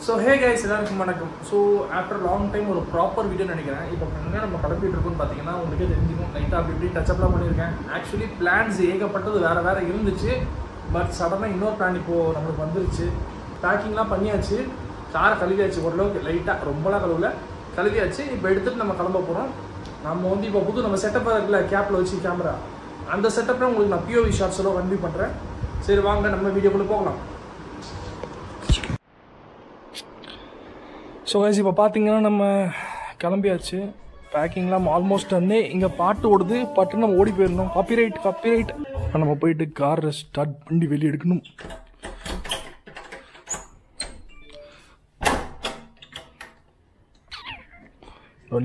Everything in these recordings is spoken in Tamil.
So hey guys, எல்லாருக்கும் வணக்கம். So after long time ஒரு ப்ராப்பர் வீடியோ நினைக்கிறேன். இப்போ என்ன நம்ம கிளம்பிட்டு இருக்கோம்னு பார்த்தீங்கன்னா உங்களுக்கே தெரிஞ்சுக்கும். லைட்டாக அப்படி இப்படி டச்சப்லாம் பண்ணியிருக்கேன். ஆக்சுவலி பிளான்ஸ் ஏகப்பட்டது வேறு இருந்துச்சு. பட் சடனாக இன்னொரு பிளான் இப்போது நம்மளுக்கு வந்துருச்சு. பேக்கிங்லாம் பண்ணியாச்சு. காரை கழுவியாச்சு ஓரளவுக்கு லைட்டாக ரொம்பலாம் கழுவியாச்சு. இப்போ எடுத்துகிட்டு நம்ம கிளம்ப போகிறோம். நம்ம வந்து இப்போ புது நம்ம செட்டப்பாக இருக்குல்ல கேப்பில் வச்சு கேமரா, அந்த செட்டப்பில் உங்களுக்கு நான் பிஓவி ஷார்ட்ஸ் எல்லாம் கன்வியூ பண்ணுறேன். சரி வாங்க நம்ம வீடியோக்குள்ளே போகலாம். ஸோ கைஸ் இப்போ பார்த்தீங்கன்னா நம்ம கிளம்பியாச்சு. பேக்கிங்லாம் ஆல்மோஸ்ட் வந்து இங்கே பாட்டு ஓடுது. பாட்டு நம்ம ஓடி போயிடணும். காப்பிரைட் நம்ம போயிட்டு காரை ஸ்டார்ட் பண்ணி வெளியே எடுக்கணும்.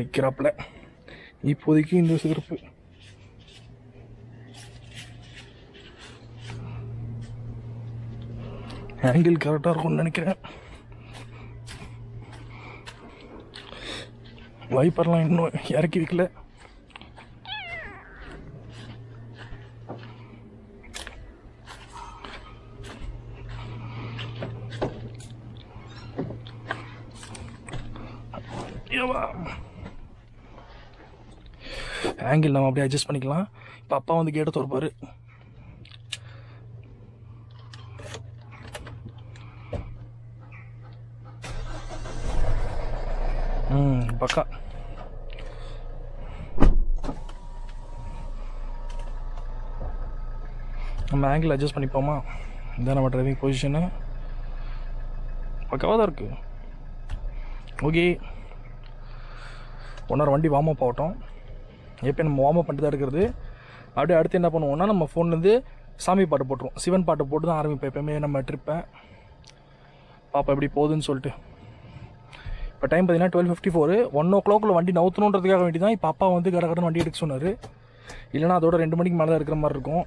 நிற்கிறாப்புல இப்போதைக்கு இந்த சிறப்பு ஆங்கிள் கரெக்டாக இருக்கும்னு நினைக்கிறேன். வைப்பர்லாம் இன்னும் இறக்கி வைக்கல. ஆங்கிள் நம்ம அப்படியே அட்ஜஸ்ட் பண்ணிக்கலாம். இப்போ அப்பா வந்து கேட்டை திறப்பாரு. பக்கா நம்ம ஆங்கிள் அட்ஜஸ்ட் பண்ணிப்போமா? இதான் நம்ம டிரைவிங் பொசிஷனு. பக்காவாக தான் இருக்குது. ஓகே, ஒன்றரை வண்டி வார்ம் அப் ஆகட்டும். எப்போ நம்ம வார்ம் அப் பண்ணிட்டு தான் இருக்கிறது. அப்படியே அடுத்து என்ன பண்ணுவோம்னா நம்ம ஃபோன்லேருந்து சாமி பாட்டு போட்டுருவோம். சிவன் பாட்டு போட்டு தான் ஆரம்பிப்பேன் எப்போயுமே நம்ம ட்ரிப்பை. பாப்பா எப்படி போகுதுன்னு சொல்லிட்டு. இப்போ டைம் பார்த்தீங்கன்னா 12:54. 1 o'clock வண்டி நவுத்தணுன்றதுக்காக வேண்டி தான் இப்போ அப்பா வந்து கடகடன்னு வண்டி எடுக்க சொன்னார். இல்லைனா அதோட 2 மணிக்கு மேலே தான் இருக்கிற மாதிரி இருக்கும்.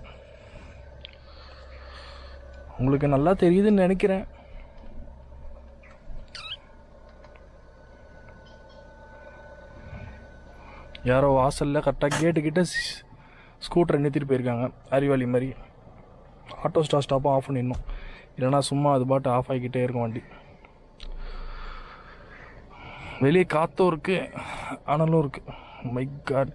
உங்களுக்கு நல்லா தெரியுதுன்னு நினைக்கிறேன். யாரோ வாசலில் கரெக்டாக கேட்டுக்கிட்ட ஸ்கூட்டரை நிறுத்திட்டு போயிருக்காங்க. அறிவாளி மாதிரி. ஆட்டோ ஸ்டாப்பும் ஆஃப் பண்ணிடணும். இல்லைனா சும்மா அது பாட்டு ஆஃப் ஆகிக்கிட்டே இருக்கும் வண்டி. வெளியே காற்றும் இருக்குது, அனலும் இருக்குது. My god.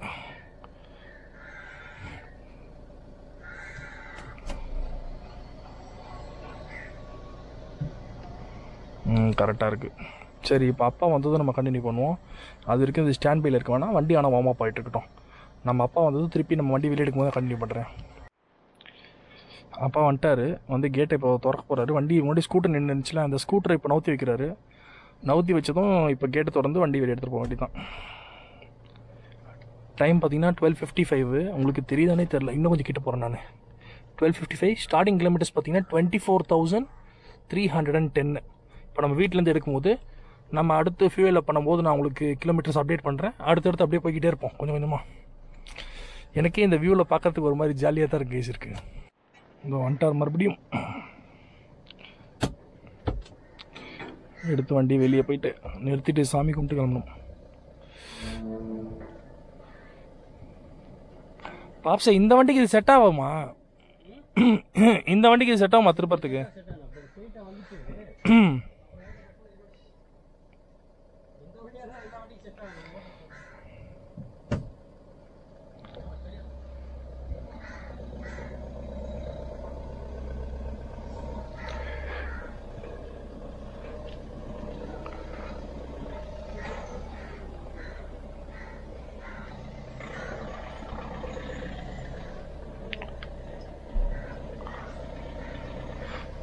கரெக்டாக இருக்குது. சரி, இப்போ அப்பா வந்ததும் நம்ம கண்டினியூ பண்ணுவோம். அது வரைக்கும் இது ஸ்டாண்ட் பையில் இருக்க வேணாம். வண்டி ஆனால் வார்ம் அப் ஆகிட்டு இருக்கட்டும். நம்ம அப்பா வந்ததும் திருப்பி நம்ம வண்டி வெளியே எடுக்கும் போது கண்டினியூ பண்ணுறேன். அப்பா வந்துட்டார். வந்து கேட்டை இப்போ திறக்க போகிறாரு. வண்டி முன்னாடி ஸ்கூட்டர் நின்றுச்சுல, அந்த ஸ்கூட்டரை இப்போ நவுத்தி வைக்கிறாரு. நவுத்தி வச்சதும் இப்போ கேட்டு திறந்து வண்டி வெளியே எடுத்துகிட்டு போக வேண்டி தான். டைம் பார்த்தீங்கன்னா 12:55. உங்களுக்கு தெரியுதானே தெரில, இன்னும் கொஞ்சம் கிட்ட போகிறேன் நான். 12:55. ஸ்டார்டிங் கிலோமீட்டர்ஸ் பார்த்தீங்கன்னா 24,310. இப்போ நம்ம வீட்டிலேருந்து எடுக்கும்போது நம்ம அடுத்து ஃபியூவலில் பண்ணும்போது நான் உங்களுக்கு கிலோமீட்டர்ஸ் அப்டேட் பண்ணுறேன். அடுத்தடுத்து அப்படியே போய்கிட்டே இருப்போம் கொஞ்சம் கொஞ்சமாக. எனக்கே இந்த வியூவில் பார்க்கறதுக்கு ஒரு மாதிரி ஜாலியாக தான் இருக்குது. கேஸ் இருக்குது. இந்த வந்துட்டார் மறுபடியும். எடுத்து வண்டி வெளியே போயிட்டு நிறுத்திட்டு சாமி கும்பிட்டு கிளம்பணும். பாப்ஸா, இந்த வண்டிக்கு இது செட் ஆகுமா? இந்த வண்டிக்கு இது செட் ஆகுமா திருப்பத்துக்கு?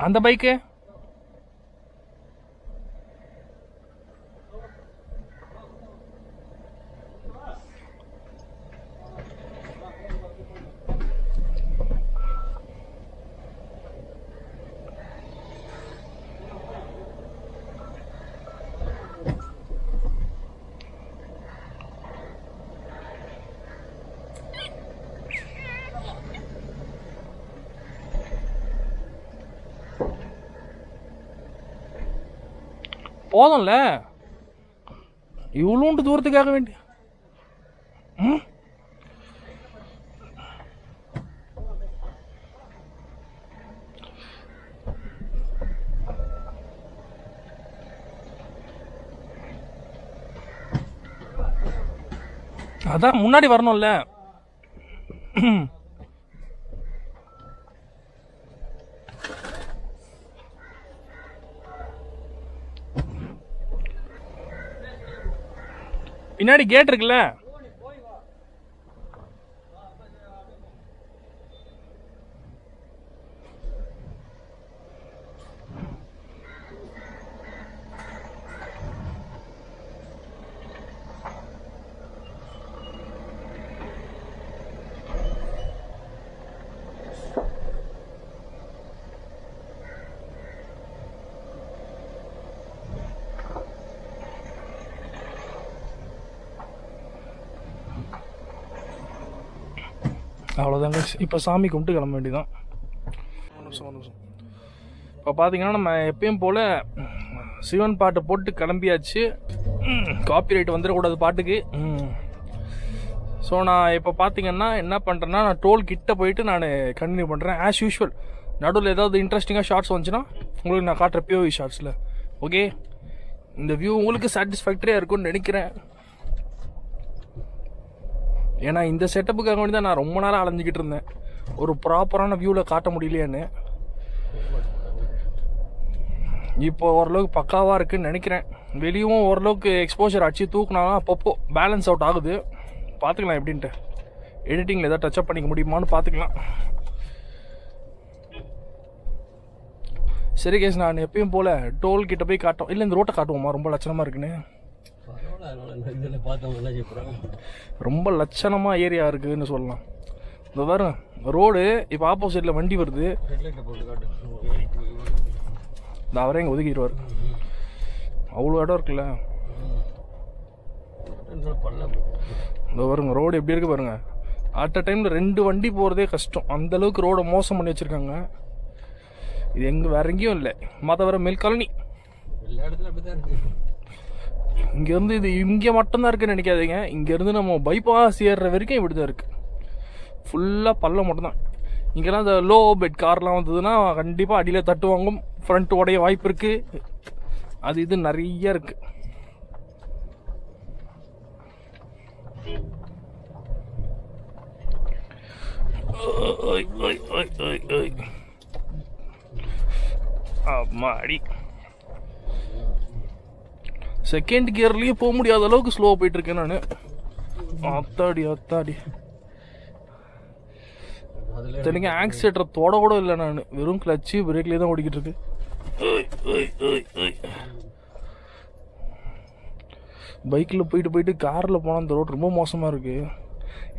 அந்த பைக்கு போதும்ல, இவ்வளோண்டு தூரத்துக்காக வேண்டிய. அதான் முன்னாடி வரணும்ல. பின்னாடி கேட் இருக்குல்ல. அவ்வளோதாங்க. இப்போ சாமி கும்பிட்டு கிளம்ப வேண்டியதான். இப்போ பார்த்தீங்கன்னா நம்ம எப்பயும் போல் சிவன் பாட்டு போட்டு கிளம்பியாச்சு. காப்பிரைட் வந்துடக்கூடாது பாட்டுக்கு. ஸோ நான் இப்போ பார்த்தீங்கன்னா என்ன பண்ணுறேன்னா, நான் டோல் கிட்ட போயிட்டு நான் கண்டினியூ பண்ணுறேன் ஆஸ் யூஷுவல். நடுவில் ஏதாவது இன்ட்ரெஸ்டிங்காக ஷார்ட்ஸ் வந்துச்சுன்னா உங்களுக்கு நான் காட்டுற பிஓவி ஷார்ட்ஸில். ஓகே, இந்த வியூ உங்களுக்கு சாட்டிஸ்ஃபேக்டரியாக இருக்கும்னு நினைக்கிறேன். ஏன்னா இந்த செட்டப்புக்காக வேண்டி தான் நான் ரொம்ப நேரம் அலைஞ்சிக்கிட்டு இருந்தேன், ஒரு ப்ராப்பரான வியூவில் காட்ட முடியலையான்னு. இப்போ ஓரளவுக்கு பக்காவாக இருக்குன்னு நினைக்கிறேன். வெளியும் ஓரளவுக்கு எக்ஸ்போஜர் அடிச்சு தூக்குனாலும் அப்பப்போ பேலன்ஸ் அவுட் ஆகுது. பார்த்துக்கலாம் எப்படின்ட்டு. எடிட்டிங்கில் எதாவது டச்சப் பண்ணிக்க முடியுமான்னு பார்த்துக்கலாம். சரி கேஸ், நான் எப்பயும் போல் டோல் கிட்ட போய் காட்டும். இல்லை இந்த ரோட்டை காட்டுவோமா, ரொம்ப லட்சணமாக இருக்குன்னு. ரொம்ப லட்சணமாக ஏரியா இருக்குதுன்னு சொல்லலாம். இந்த பாருங்க ரோடு, இப்போ ஆப்போசிட்டில் வண்டி வருது. இந்த அவரே இங்கே ஒதுக்கிடுவார். அவ்வளோ இடம் இருக்குல்ல. இந்த பாருங்க ரோடு எப்படி இருக்கு பாருங்க. அட் அ டைமில் 2 வண்டி போகிறதே கஷ்டம், அந்தளவுக்கு ரோடை மோசம் பண்ணி வச்சுருக்காங்க. இது எங்கே வேற எங்கேயும் இல்லை, மாதவர மேல் காலனி. எல்லா இடத்துல அப்படி தான் இருக்கு. இங்கேருந்து இது இங்கே மட்டும்தான் இருக்குன்னு நினைக்காதீங்க. இங்கேருந்து நம்ம பைபாஸ் ஏறுற வரைக்கும் இப்படி தான் இருக்குது. ஃபுல்லாக பள்ளம் மட்டும்தான். இங்கெல்லாம் இந்த லோ பெட் கார்லாம் வந்ததுன்னா கண்டிப்பாக அடியில் தட்டு வாங்கும், ஃப்ரண்ட் உடைய வாய்ப்பு இருக்குது. அது இது நிறைய இருக்குது. அம்மாடி, செகண்ட் கியர்லயே போக முடியாத அளவுக்கு ஸ்லோவா போயிட்டு இருக்கேன் நான். அத்தாடி அத்தாடி, தெரியுங்க ஆக்சிலேட்டர் தொட கூட இல்லை நான், வெறும் கிளச்சு பிரேக்லேயே தான் ஓடிக்கிட்டு இருக்கு. பைக்கில் போயிட்டு காரில் போனால் அந்த ரோடு ரொம்ப மோசமாக இருக்கு.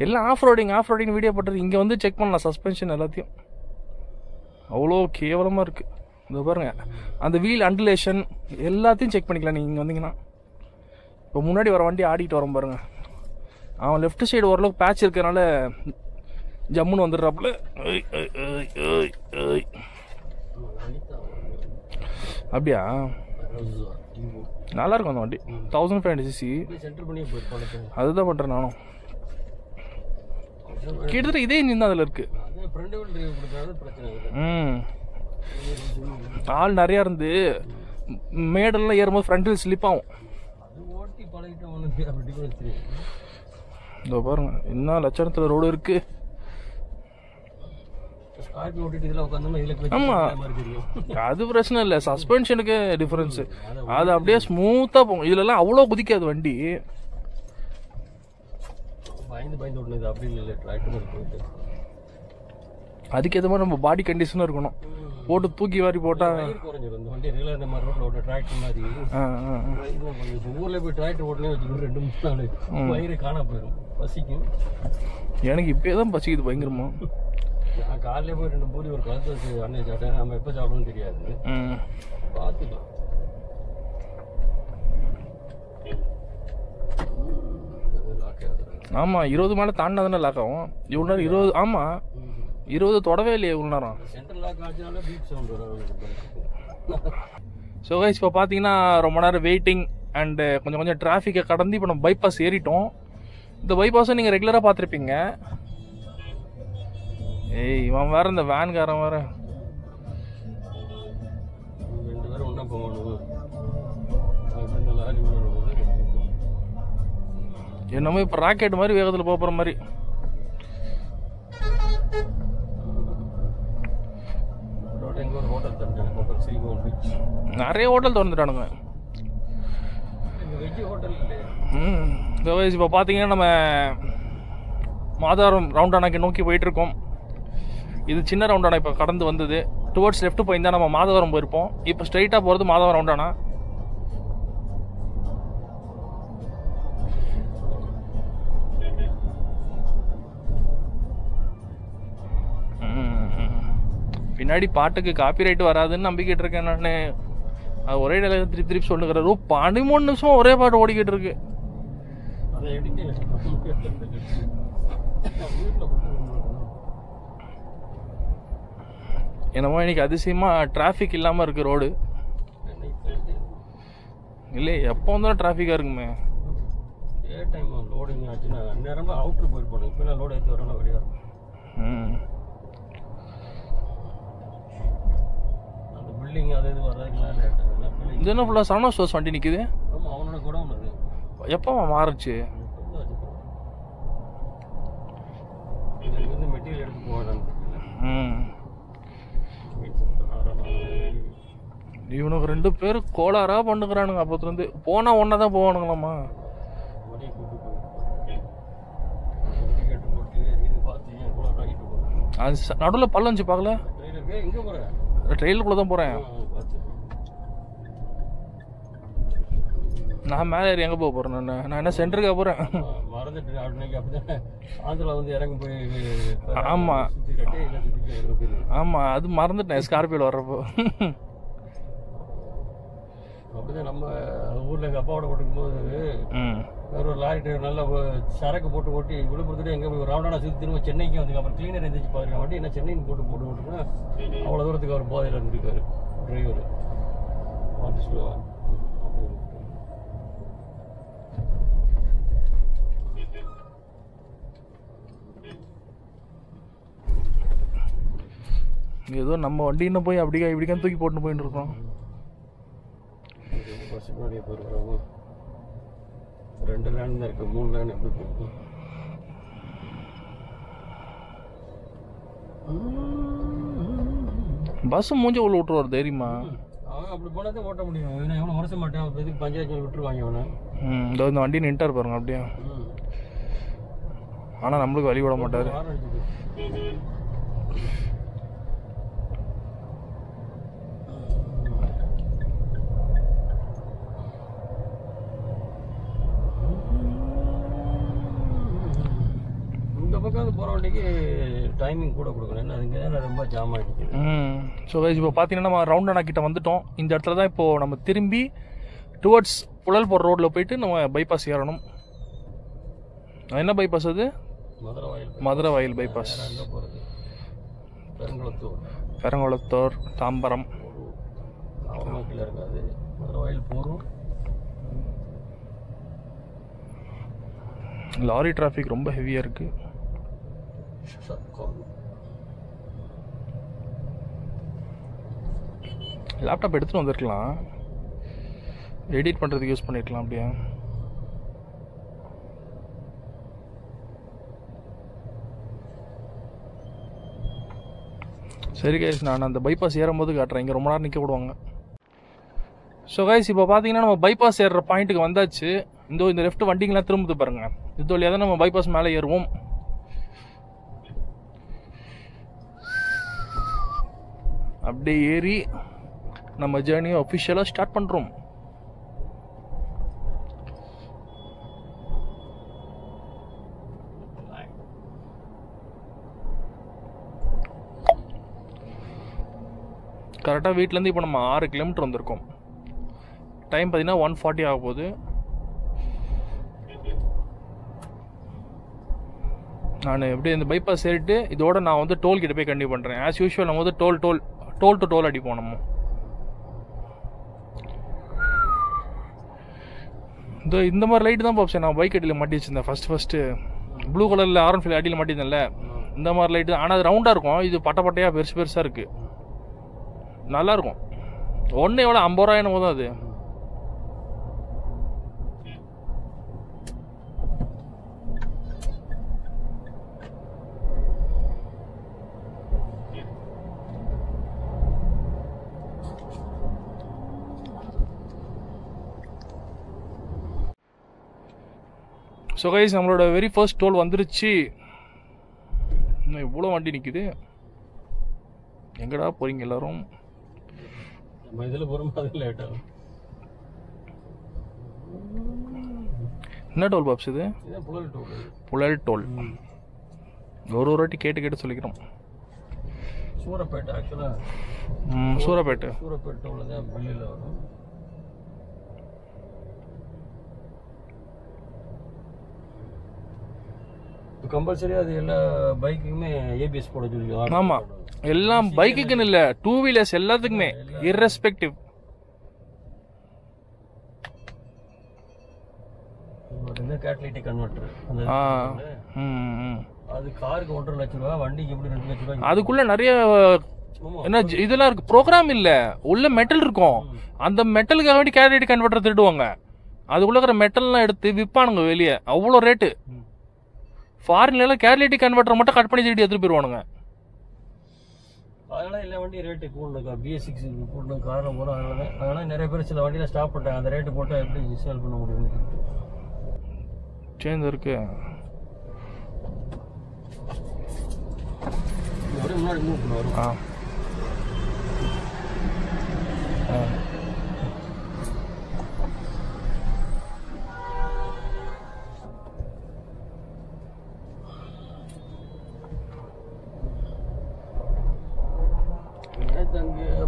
எல்லாம் ஆஃப் ரோடிங் வீடியோ போட்டது. இங்கே வந்து செக் பண்ணலாம் சஸ்பென்ஷன் எல்லாத்தையும். அவ்வளோ கேவலமாக இருக்குது. இந்த பாருங்க அந்த வீல் அண்டுலேஷன் எல்லாத்தையும் செக் பண்ணிக்கலாம் நீங்கள் இங்கே வந்தீங்கன்னா. இப்போ முன்னாடி வர வண்டி ஆடிட்டு வரோம் பாருங்க. அவன் லெஃப்ட் சைடு ஓரளவுக்கு பேட்ச் இருக்கிறனால ஜம்முன்னு வந்துடுறாப்புல. அப்படியா, நல்லா இருக்கும் அந்த வண்டி. 1500cc அதுதான் பண்ணுறேன் நானும். கிட்டத்தட்ட இதே இன்ஜின் தான் அதில் இருக்கு. ஆள் நிறையா இருந்து மேடெல்லாம் ஏறும்போது ஃப்ரண்ட் வீல் ஸ்லிப் ஆகும். இதோ பாருங்க என்ன லட்சணத்தில் ரோடு இருக்கு. ஆமா அது பிரச்சனை இல்லை, சஸ்பென்ஷனுக்கு டிஃபரன்ஸ். அது அப்படியே ஸ்மூத்தா போகும். இதுலலாம் அவ்வளோ குதிக்காது வண்டி. அதுக்கேற்ற மாதிரி நம்ம பாடி கண்டிஷனும் இருக்கணும். போட்டு தூக்கி வாரி போட்டா எனக்கு இப்பதான் பசிக்குது பயங்கரமா. காலையில போய் 2 பூரி ஒரு கலத்து வச்சு அன்னைக்கு சாப்பிட்டேன். நம்ம எப்போ சாப்பிடணும்னு தெரியாது, பார்த்துக்கலாம். ஆமா 20 மேலே தாண்டா தானே லாக் ஆகும். இவ்வளோ நேரம் 20. ஆமா 20 தொடவே இல்லையே இவ்வளோ நேரம். ஸோ கைஸ் இப்போ பார்த்தீங்கன்னா ரொம்ப நேரம் வெயிட்டிங் அண்டு கொஞ்சம் டிராஃபிக்கை கடந்து இப்போ நம்ம பைபாஸ் ஏறிட்டோம். இந்த பைபாஸை நீங்கள் ரெகுலராக பார்த்துருப்பீங்க. ஏய் இவன் வேற, இந்த வேன்காரன் வேற. என்னமோ இப்போ ராக்கெட் மாதிரி வேகத்தில் போகிற மாதிரி. நிறைய ஹோட்டல் திறந்துட்டானுங்க. இப்போ பார்த்தீங்கன்னா நம்ம மாதவரம் ரவுண்டானாக்கு நோக்கி போயிட்டுருக்கோம். இது சின்ன ரவுண்டானா இப்போ கடந்து வந்தது. டுவர்ட்ஸ் லெஃப்ட் போயிருந்தால் நம்ம மாதவரம் போயிருப்போம். இப்போ ஸ்ட்ரைட்டாக போகிறது மாதவரம் ரவுண்டானா. பின்னாடி பாட்டுக்கு காப்பி ரைட் வராதுன்னு நம்பிக்கிட்டு இருக்கேன் நான். அது ஒரே நிலையில் திருப்பி சொல்லுங்கிறாரு. 13 நிமிஷம் ஒரே பாட்டு ஓடிக்கிட்டு இருக்கு. என்னமோ இன்னைக்கு அதிசயமா டிராஃபிக் இல்லாம இருக்கு ரோடு. இல்லை எப்போ வந்தாலும் டிராஃபிக்கா இருக்குமே. இது என்ன ஃபுல்லாக சரவணா ஸ்டோர்ஸ் வண்டி நிற்குது. எப்போ மாறுச்சு? இவனுக்கு 2 பேர் கோளாரா பண்ணுக்கிறானுங்க. அப்போத்துலேருந்து போனால் ஒன்றா தான் போவானுங்களாம்மா. அது நடுவில் பள்ளம் வச்சு பார்க்கல. ட்ரெயிலுக்குள்ளே தான் போகிறேன் நான். மேலே ஏறி எங்கே போக போகிறேன்? நான் என்ன சென்டருக்காக போகிறேன். ஆமாம் ஆமாம், அது மறந்துட்டேன் ஸ்கார்பியோவில் வர்றப்போ. அப்படிதான் நம்ம ஊரில் எங்கள் அப்பாவோட போட்டுக்கும்போது வேற ஒரு லாரி டிரைவர் நல்லா சரக்கு போட்டு ஓட்டி விழுப்புரத்துட்டு எங்கே போய் ரவுண்டானா சுற்றி திரும்ப சென்னைக்கு வந்து அப்புறம் கிளீனர் எந்திரிச்சு பாருங்க வண்டி என்ன சென்னைக்கு போட்டு ஓட்டுனா அவ்வளோ தூரத்துக்கு அவர் போதையில் இருந்திருக்காரு டிரைவர். பார்த்து சொல்லுவா. ஏதோ நம்ம வண்டி இன்னும் போய் அப்படிக்கா இப்படிக்கான்னு தூக்கி போட்டு போயிட்டு இருக்கோம். போயிருக்கிறோம் 2 லேன் தான் இருக்கு, 3 லேன் எப்படி போகும்? பஸ் மூஞ்ச உள்ள விட்டுருவார் தைரியமா. அவன் அப்படி போனா தான் ஓட்ட முடியும். இவனை எவனும் உரச மாட்டான். இதுக்கு பஞ்சாயத்து விட்டுருவாங்க இவனை. இந்த வண்டி நின்ட்டார் பாருங்க அப்படியே. ஆனால் நம்மளுக்கு வழி விட மாட்டார். போகிற வண்டிக்கு டைமிங் கூட கொடுக்கணும். என்ன அதுங்க ரொம்ப ஜாம் ஆகிடுச்சு. ஸோ இப்போ பார்த்தீங்கன்னா நம்ம ரவுண்டானா கிட்ட வந்துட்டோம். இந்த இடத்துல தான் இப்போது நம்ம திரும்பி டுவர்ட்ஸ் புழல் போகிற ரோட்டில் போயிட்டு நம்ம பைபாஸ் ஏறணும். என்ன பைபாஸ் அது? மதுரை வயல் பைபாஸ். பெருங்குளத்தூர் தாம்பரம் இருக்காது. மதுரை வயல் போகிறோம். லாரி டிராஃபிக் ரொம்ப ஹெவியாக இருக்குது. லேப்டாப் எடுத்துகிட்டு வந்துருக்கலாம், எடிட் பண்ணுறதுக்கு யூஸ் பண்ணிருக்கலாம் அப்படியே. சரி கைஸ், நான் அந்த பைபாஸ் ஏறும்போது காட்டுறேன். இங்கே ரொம்ப நேரம் நிற்க விடுவாங்க. ஸோ கைஸ் இப்போ பார்த்தீங்கன்னா நம்ம பைபாஸ் ஏறுற பாயிண்ட்டுக்கு வந்தாச்சு. இந்த லெஃப்ட் வண்டிங்கெலாம் திரும்புது பாருங்க. இது வழியாக தான் நம்ம பைபாஸ் மேலே ஏறுவோம். அப்படியே ஏறி நம்ம ஜேர்னியை அஃபிஷியலாக ஸ்டார்ட் பண்ணுறோம். கரெக்டாக வீட்டிலேருந்து இப்போ நம்ம 6 கிலோமீட்டர் வந்திருக்கோம். டைம் பார்த்தீங்கன்னா 1:40 ஆக போகுது. நான் எப்படி இந்த பைபாஸ் ஏறிட்டு இதோட நான் வந்து டோல் கிட்ட போய் கண்டினியூ பண்ணுறேன். ஆஸ் யூஷுவல் நம்ம வந்து டோல் டு டோல் அடிப்போம் நம்ம. இந்த மாதிரி லைட்டு தான் பாப்ஸ் நான் பைக் அடியில் மாட்டி வச்சிருந்தேன். ஃபஸ்ட்டு ப்ளூ கலரில் R15 அடியில் மாட்டியிருந்தேன்ல, இந்த மாதிரி லைட்டு தான். ஆனால் அது ரவுண்டாக இருக்கும். இது பட்டையாக பெருசாக இருக்குது, நல்லாயிருக்கும். ஒன்று எவ்வளோ 50 ரூபாய் என்னமோ தான் அது. ஸோ கைஸ் நம்மளோட வெரி ஃபர்ஸ்ட் டோல் வந்துருச்சு. இன்னும் இவ்வளோ வண்டி நிற்குது. எங்கடா போறீங்க எல்லாரும்? நம்ம இதில் போகிறோம், அது லேட் ஆகும். என்ன டோல் பாப்ஸ் இது? புழல் டோல். புழல் டோல். ஒரு வாட்டி கேட்டு சொல்லிக்கிறோம். சூரப்பேட்டை ஆக்சுவலாக. சூரப்பேட்டை டோல் தான் பில்லில் வரும். கம்பல்சரி அது எல்லா பைக்குக்குமே ஏபிஎஸ் போட சொல்லி. ஆமாம், எல்லாம் பைக்குக்குன்னு இல்லை, 2 வீலர்ஸ் எல்லாத்துக்குமே இர்ரெஸ்பெக்டிவ். கேட்டலிட்டிக் கன்வெர்ட்டர் அது காருக்கு 1.5 லட்சம் ரூபா, வண்டிக்கு எப்படி 2 லட்சம் ரூபாய். அதுக்குள்ள நிறைய என்ன இதெல்லாம் இருக்கு, ப்ரோக்ராம் இல்ல, உள்ள மெட்டல் இருக்கும். அந்த மெட்டலுக்காக வேண்டி கேட்டலிட்டிக் கன்வெர்ட்டர் திருடுவாங்க. அதுக்குள்ள இருக்கிற மெட்டல்லாம் எடுத்து விற்பானுங்க வெளியே, அவ்வளோ ரேட்டு. ஃபாரின்ல கேட்டலிட்டிக் கன்வெர்ட்டர் மட்டும் கட் பண்ணி திருடி எடுத்துட்டு போயிருவானுங்க. அதனால எல்லா வண்டியும் ரேட்டு கூடணும். BS6 கூடணும், காரில் போகிறோம். அதனால நிறைய பேர் சில வண்டியில் ஸ்டாப் பண்ணிட்டாங்க. அந்த ரேட்டு போட்டால் எப்படி சேல் பண்ண முடியும்? சேஞ்ச் இருக்கு. முன்னாடி மூவ் பண்ணுவார்.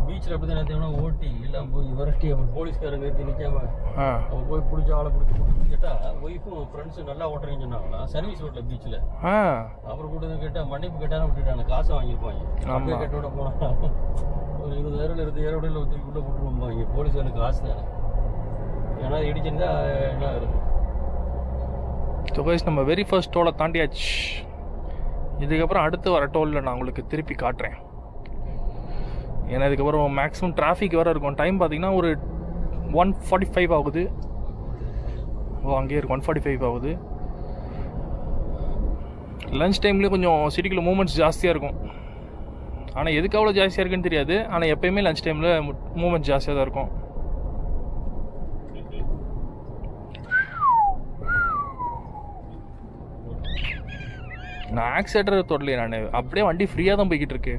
பீச்சில் அப்படி தான் ஓட்டி எல்லாம் போய் விரட்டி போலீஸ்காரங்க நிறுத்தி நிற்காம அவன் போய் பிடிச்ச ஆளை பிடிச்சி கேட்டால் ஒய்ஃபும் ஃப்ரெண்ட்ஸும் நல்லா ஓட்டுறீங்கன்னு சொன்னாங்களா சர்வீஸ் ரோட்டில் பீச்சில். அப்புறம் கூட்டது கேட்டால் மன்னிப்பு கேட்டாலும் விட்டுட்டாங்க, காசை வாங்கியிருப்பாங்க. கேட்டோட போனால் ஒரு 20,000 20,000 தூக்கி உள்ளே போட்டுருவாங்க. போலீஸ்காரனுக்கு காசு தானே, ஏன்னா இடிச்சிருந்தா என்ன ஆகுது. நம்ம வெரி ஃபர்ஸ்ட் டோலை தாண்டியாச்சு. இதுக்கப்புறம் அடுத்து வர டோலில் நான் உங்களுக்கு திருப்பி காட்டுறேன். ஏன்னா இதுக்கப்புறம் மேக்ஸிமம் டிராஃபிக் வேறு இருக்கும். டைம் பார்த்தீங்கன்னா ஒரு 1:45 ஆகுது. அங்கேயே இருக்கு, 1:45 ஆகுது. லஞ்ச் டைம்லேயும் கொஞ்சம் சிட்டிக்குள்ள மூமெண்ட்ஸ் ஜாஸ்தியாக இருக்கும். ஆனால் எதுக்கு அவ்வளோ ஜாஸ்தியாக இருக்குன்னு தெரியாது. ஆனால் எப்பயுமே லஞ்ச் டைமில் மூமெண்ட்ஸ் ஜாஸ்தியாக தான் இருக்கும். நான் ஆக்சிலேட்டர் தொடலையே, நான் அப்படியே வண்டி ஃப்ரீயாக தான் போய்கிட்டு இருக்கு.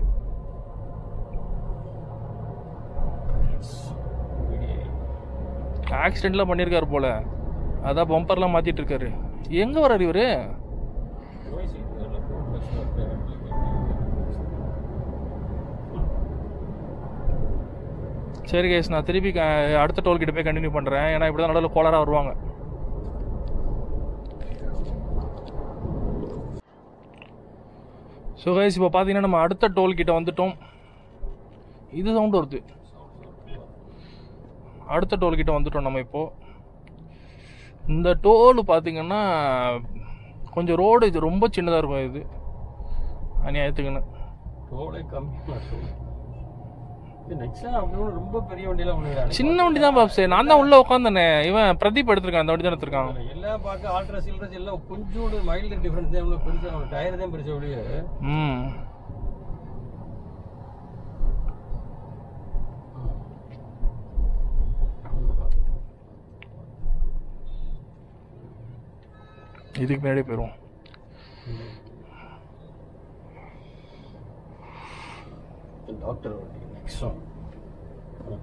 ஆக்சிடென்ட்லாம் பண்ணியிருக்காரு போல, அதான் பம்பர்லாம் மாற்றிட்டு இருக்காரு. எங்கே வர்றாரு இவரு? சரி கேஸ், நான் திருப்பி அடுத்த டோல்கிட்ட போய் கண்டினியூ பண்ணுறேன். ஏன்னா இப்படி தான் நடுவில் கோளாராக வருவாங்க. ஸோ கைஸ், இப்போ பார்த்தீங்கன்னா நம்ம அடுத்த டோல்கிட்ட வந்துட்டோம். இது சவுண்ட் வருது. அடுத்த டோல்கிட்ட வந்துட்டோம் நம்ம இப்போது. இந்த டோல் பார்த்தீங்கன்னா கொஞ்சம் ரோடு இது ரொம்ப சின்னதாக இருக்கும். இது அநியாயத்துக்குன்னு டோலே கம்மி. ரொம்ப பெரிய வண்டியெல்லாம் சின்ன வண்டி தான் பாப்ஸே. நான் தான் உள்ள உட்காந்தனே. இவன் பிரதீப் எடுத்திருக்கான், அந்த வண்டி தான் எடுத்திருக்கான். எல்லாம் பார்க்க ஆல்ட்ரா சில்ட்ரஸ் எல்லாம் கொஞ்சோடு மைல்டு டிஃபரன்ஸ் தான். பெருசாக டயர் தான் பெருசாக அப்படியே. இதுக்கு முன்னாடியே போயிடுவோம். டாக்டர்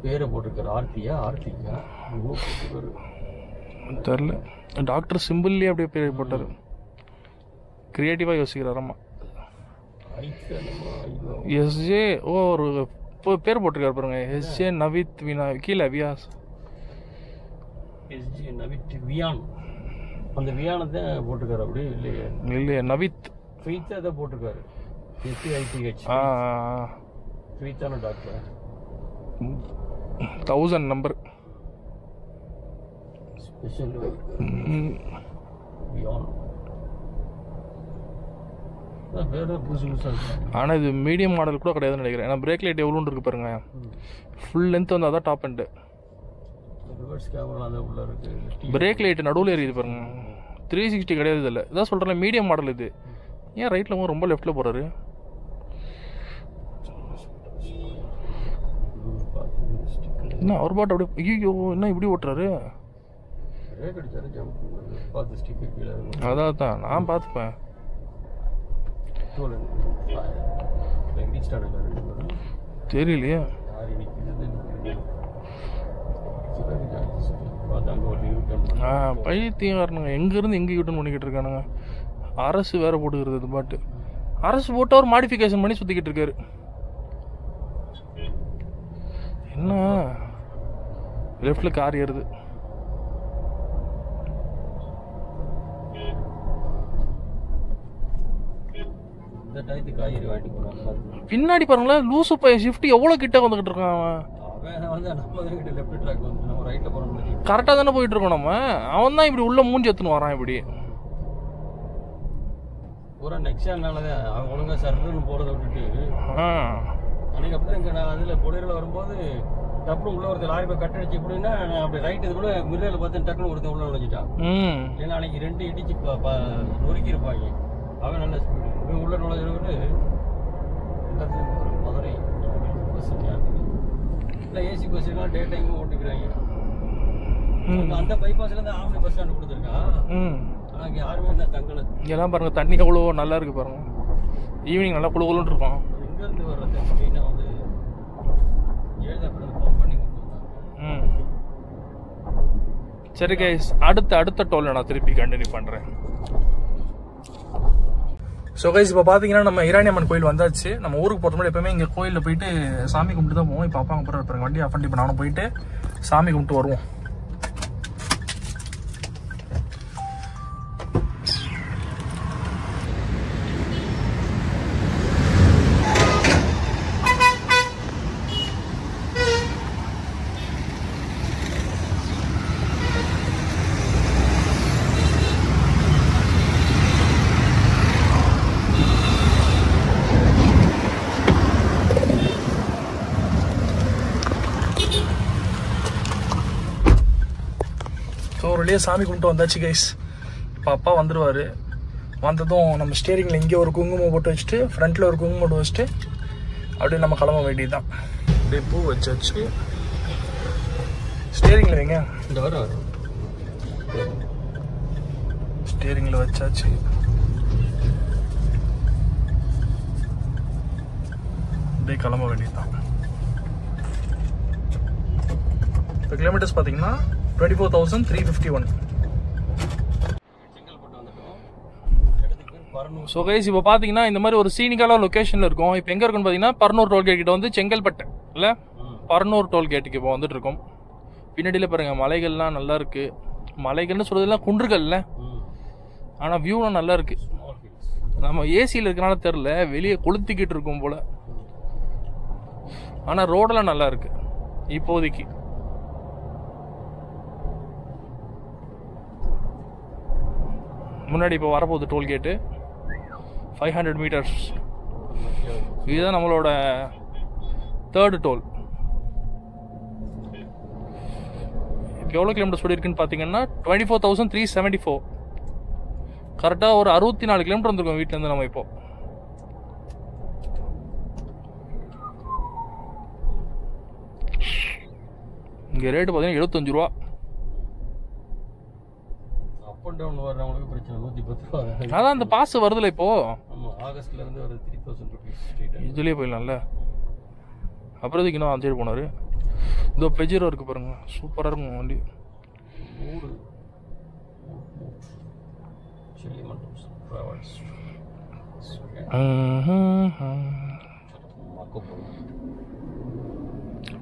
பேரை போட்டிருக்காரு. ஆர்த்தியா தெரில. டாக்டர் சிம்பிள்லேயே அப்படியே பேர் போட்டார். கிரியேட்டிவாக யோசிக்கிறாரம்மா. எஸ்ஜே ஒரு பேர் போட்டிருக்காரு பாருங்க. எஸ்ஜே நவித் வினா கீழே வியாஸ். எஸ்ஜே நவித் வியான். அந்த வியானத்தை போட்டிருக்காரு. அப்படி இல்லையே நவித் ஃபீத்தா தான் போட்டிருக்காரு. SITH. ஃபீத்தான டாக்டர் 1000 நம்பர் ஸ்பெஷல் வியான். ஆனால் இது மீடியம் மாடல் கூட கிடையாதுன்னு நினைக்கிறேன். ஏன்னா பிரேக் லைட் எவ்வளோன்னு இருக்கு பாருங்க. ஃபுல் லென்த் வந்து அதான் டாப் எண்டு. பிரேக் லைட் நடுவில் எரியுது பாருங்க. 360 கிடையாது. இதில் இதான் சொல்கிறேன், மீடியம் மாடல் இது. ஏன் ரைட்டில் ரொம்ப லெஃப்டில் போகிறாரு? என்ன அவர் பாட்டு அப்படியே, ஐயோ என்ன இப்படி ஓட்டுறாரு? அதான் நான் பார்த்துப்பேன். தெரியலையே. பைத்தியக்காரனுங்க எங்கேருந்து எங்கே யூட்டன் பண்ணிக்கிட்டு இருக்கானுங்க. அரசு வேற போட்டுக்கிறது இது பாட்டு. அரசு போட்டு அவர் மாடிஃபிகேஷன் பண்ணி சுற்றிக்கிட்டு இருக்காரு. என்ன லெஃப்டில் கார் ஏறுது. பின்னாடி பாருங்களேன் லூசு பையன் ஷிஃப்ட் எவ்வளோ கிட்ட வந்துகிட்டு இருக்கான் அவன். கரெக்டாக தானே போயிட்டு இருக்கோம் நம்ம. அவன் தான் இப்படி உள்ள மூஞ்சி எடுத்துன்னு வரான் இப்படி. பூரா நெக்ஸானாலதான் அவன் ஒழுங்கா சர்ன்னு போறதை விட்டுட்டு அன்னைக்கு அப்படிதான் இங்க நான் அதுல பொடியில வரும்போது டப்புனு உள்ள ஒருத்தர் லாரி போய் கட்டடிச்சு எப்படின்னா நான் அப்படி ரைட் இது கூட மிரர்ல பார்த்து டக்குனு ஒருத்தன் உள்ள நுழைஞ்சிட்டான். ஏன்னா அன்னைக்கு 2 இடிச்சு நொறுக்கி இருப்பாங்க. அவன் நல்ல ஸ்பீடு உள்ள நுழைஞ்சிட்டு மதுரை பஸ் இல்லை ஏசி பஸ் எல்லாம் டே டைம் ஓட்டிக்கிறாங்க. அந்த பைபாஸ்ல இருந்து ஆம்பளை பஸ் ஸ்டாண்ட் கொடுத்துருக்கான். இங்கெல்லாம் பாருங்க தண்ணி எவ்வளோ நல்லா இருக்கு பாருங்க. ஈவினிங் நல்லா குழுகுலுன்னு இருக்கும். சரி கைஸ், அடுத்த டோல்ல நான் திருப்பி கண்டினியூ பண்றேன். ஸோ கைஸ் இப்போ பார்த்தீங்கன்னா நம்ம ஈரானியம்மன் கோயில் வந்தாச்சு. நம்ம ஊருக்கு போகிற முன்னாடி எப்பவுமே இங்கே கோயிலில் போயிட்டு சாமி கும்பிட்டு தான் போவோம். இப்போ அப்பா அங்கே போகிற வண்டி ஆஃப் பண்ணி இப்போ நானும் போயிட்டு சாமி கும்பிட்டு வருவோம். ஸோ ஒரு வழியாக சாமி கும்பிட்டு வந்தாச்சு கைஸ். இப்போ அப்பா வந்துடுவார். வந்ததும் நம்ம ஸ்டேரிங்கில் இங்கே ஒரு குங்குமம் போட்டு வச்சுட்டு ஃப்ரண்ட்டில் ஒரு குங்குமம் போட்டு வச்சுட்டு அப்படியே நம்ம கிளம்ப வேண்டியது தான். அப்படியே பூ வச்சாச்சு. ஸ்டேரிங்கில் வைங்க. இந்த வர ஸ்டேரிங்கில் வச்சாச்சு. அப்படியே கிளம்ப வேண்டியது தான். இப்போ கிலோமீட்டர்ஸ் பார்த்தீங்கன்னா 24,351. ஸோ கைஸ் இப்போ பார்த்தீங்கன்னா இந்த மாதிரி ஒரு சீனிக்கான லொக்கேஷனில் இருக்கும். இப்போ எங்கே இருக்குன்னு பார்த்தீங்கன்னா பர்னூர் டோல்கேட் கிட்ட வந்து செங்கல்பட்டு இல்லை பர்னூர் டோல்கேட்டுக்கு இப்போ வந்துட்டு இருக்கோம். பின்னாடியில் பாருங்க மலைகள்லாம் நல்லா இருக்கு. மலைகள்னு சொல்றதெல்லாம் குன்றுகள்ல, ஆனால் வியூலாம் நல்லா இருக்கு. நம்ம ஏசியில் இருக்கனால தெரில, வெளியே கொளுத்திக்கிட்டு இருக்கும் போல. ஆனால் ரோடெல்லாம் நல்லா இருக்கு இப்போதைக்கு. முன்னாடி இப்போ வரப்போகுது டோல்கேட்டு 500 மீட்டர்ஸ். இதுதான் நம்மளோட 3rd டோல். இப்போ எவ்வளோ கிலோமீட்டர் சொல்லியிருக்குன்னு பார்த்தீங்கன்னா 24,374. கரெக்டாக ஒரு 64 கிலோமீட்டர் வந்துருக்கோம் வீட்டிலேருந்து நம்ம இப்போ. இங்கே ரேட்டு பார்த்தீங்கன்னா 75 ரூபா. அதான் அந்த பாஸ் வருதுல இப்போ. இதுலயே போயிடலாம்ல. அப்புறம் இதுக்கு இன்னும் அஞ்சு போனாரு. இதோ பெஜிரோ இருக்கு பாருங்க, சூப்பரா இருக்கும் வண்டி.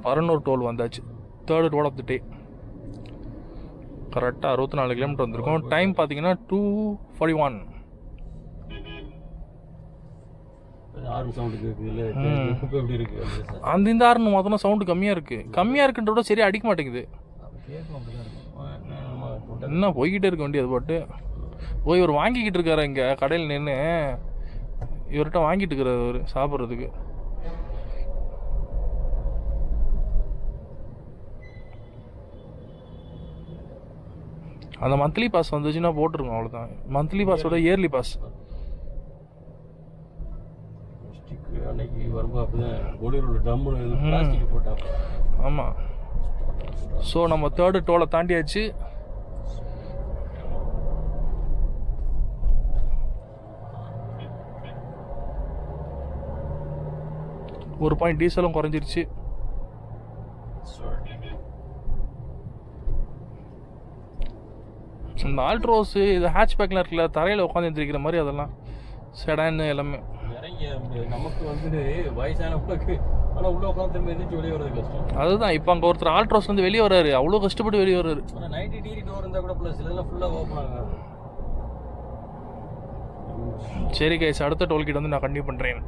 பரனூர் டோல் வந்தாச்சு. 3rd டோல் ஆஃப் தி டே. கரெக்டாக 64 கிலோமீட்டர் வந்திருக்கோம். டைம் பார்த்தீங்கன்னா 2:41. அந்த இந்த ஆறுன்னு மொத்தம் சவுண்டு கம்மியாக இருக்குது. கம்மியாக இருக்குன்றத சரி அடிக்க மாட்டேங்குது. என்ன போய்கிட்டே இருக்க வண்டி அது பாட்டு. போய் இவர் வாங்கிக்கிட்டு இருக்காரு இங்கே கடையில் நின்று. இவர்கிட்ட வாங்கிட்டு இருக்கிறார் அவர் சாப்பிட்றதுக்கு. அந்த மந்த்லி பாஸ் வந்துச்சுன்னா போட்டுருக்கோம், அவ்வளோதான். மந்த்லி பாஸோட இயர்லி பாஸ். ஆமாம். ஸோ நம்ம 3rd டோலை தாண்டியாச்சு. 1 பாயிண்ட் டீசலும் குறைஞ்சிருச்சு. இந்த ஆல்ட்ரோஸ் இது ஹேட்ச்பேக்லாம் இருக்குல்ல, தரையில் உட்காந்து எழுந்திரிக்கிற மாதிரி அதெல்லாம் செடான் எல்லாமே. நமக்கு வந்து வயசானவங்களுக்கு ஆனால் உள்ள உட்காந்து திரும்ப எந்திரிச்சு வெளியே வரது கஷ்டம். அதுதான் இப்போ அங்கே ஒருத்தர் ஆல்ட்ரோஸ் வந்து வெளியே வர்றாரு, அவ்வளோ கஷ்டப்பட்டு வெளியே வர்றாரு. ஆனால் 90 டிகிரி டோர் இருந்தால் கூட ப்ளஸ் இதெல்லாம் ஃபுல்லாக ஓப்பன் ஆகும். சரி கைஸ், அடுத்த டோல்கேட் வந்து நான் கண்டினியூ பண்ணுறேன்.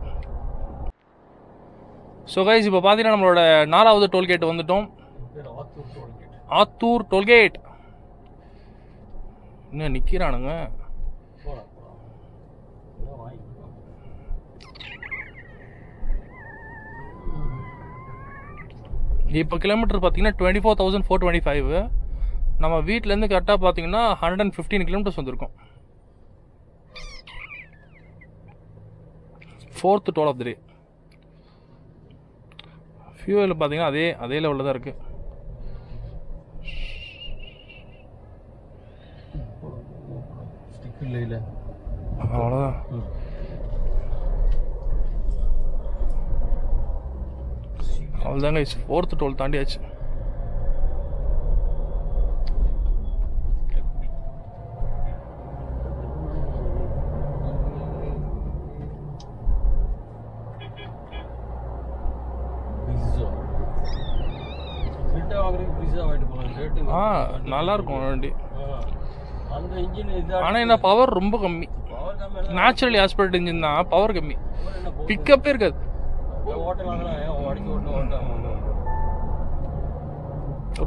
ஸோ கைஸ் இப்போ பார்த்தீங்கன்னா நம்மளோட 4வது டோல்கேட் வந்துட்டோம். ஆத்தூர் டோல்கேட். இன்னும் நிற்கிறானுங்க. இப்போ கிலோமீட்டர் பார்த்தீங்கன்னா 24,425. நம்ம வீட்டிலேருந்து கரெக்டாக பார்த்தீங்கன்னா 115 கிலோமீட்டர்ஸ் வந்திருக்கோம். 4th toll of the day. Fuel பார்த்தீங்கன்னா அதே லெவலில் தான் இருக்குது. அவ்வளோதான். அவ்வளோதாங்க, 4th டோல் தாண்டியாச்சு. நல்லா இருக்கும் வண்டி. ஆனால் என்ன பவர் ரொம்ப கம்மி. நேச்சுரலி ஆஸ்பிரேட் இன்ஜின் தான், பவர் கம்மி, பிக்கப்பே இருக்காது.